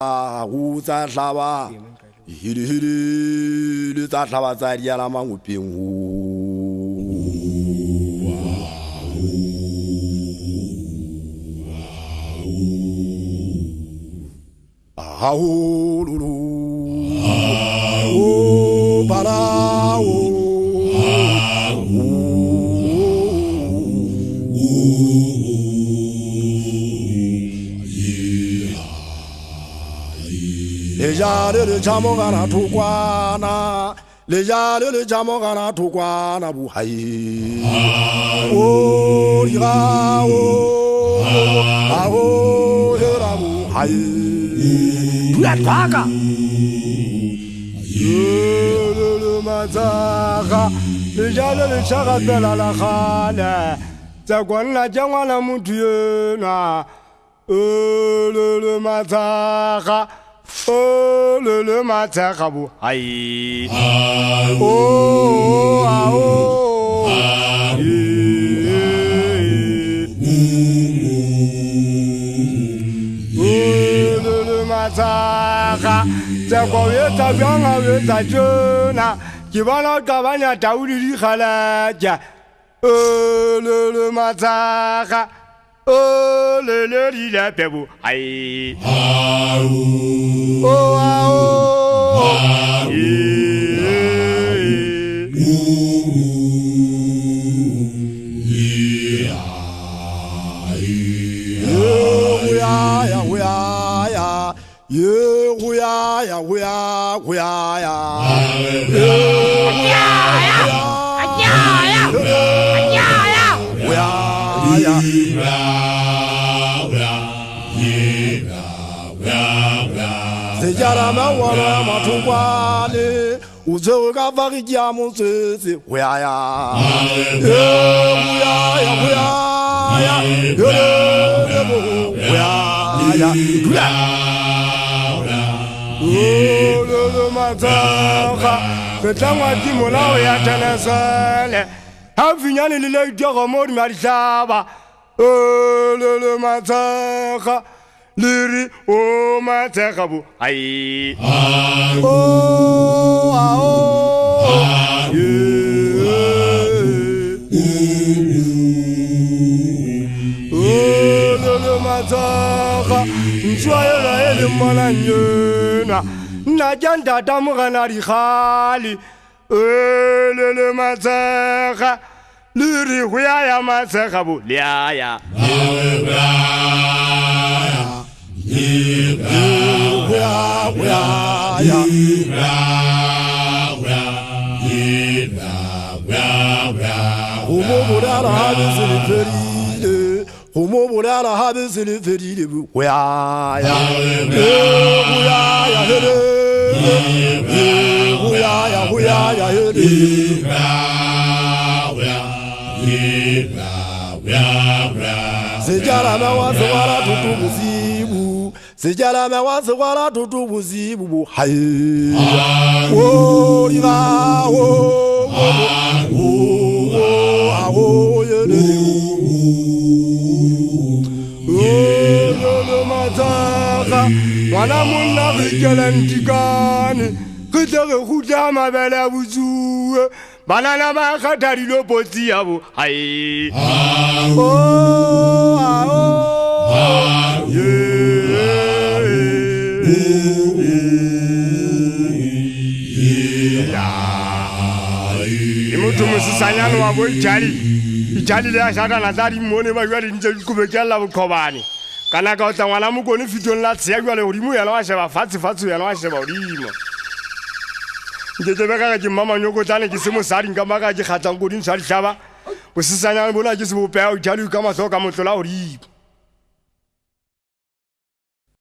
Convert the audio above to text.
Uza hlaba hiri le tsa hlaba tsa di ala mangopeng ho lulu o para le jare le chamogana thukwana le jare le chamogana thukwana bu hai o ira o hera bu hai dula twaka le matsaga le jare le chaga bela la khala tsa kwana jangwana muthu yena le matsaga oh le matakabu ai oh le mataka tsa kwa yeta byanga yeta jona ke bona ka banya Daudi di khalaja le mataka oh le di la pebu ai Sejara ma wala matungwane uzoga vagia monsese huyaya le mataka ketangwa dimolao ya tanasale hafinyane le diogo modi marishaba le mataka Liri o matakabu ai le mataka ntswayela ele malanyena na janda tamugana di khali le mataka liri huyaya matakabu liaya Sejala ma waswara tutubuzibu Sejala ma waswara tutubuzibu hai o riva o le mataka wana monna rikelantikane kutare kutama bela buzu banana ba khatari lo potsi yabo hai Imutu musisanyano wabo ijali le ashaka na dari mone ba yali nje kubekela bukhobani kana ka tsangwana mukoni fitong la tsia yale hodimu yana wa sheba fatsi yana wa sheba hodimo Ndete beka ke mama nyoko tsane ke se mosadi nka maka ke khatlang go dintsha di hlaba go sisanyana bona ke se bopea o jali ka matsoka motlola hodimu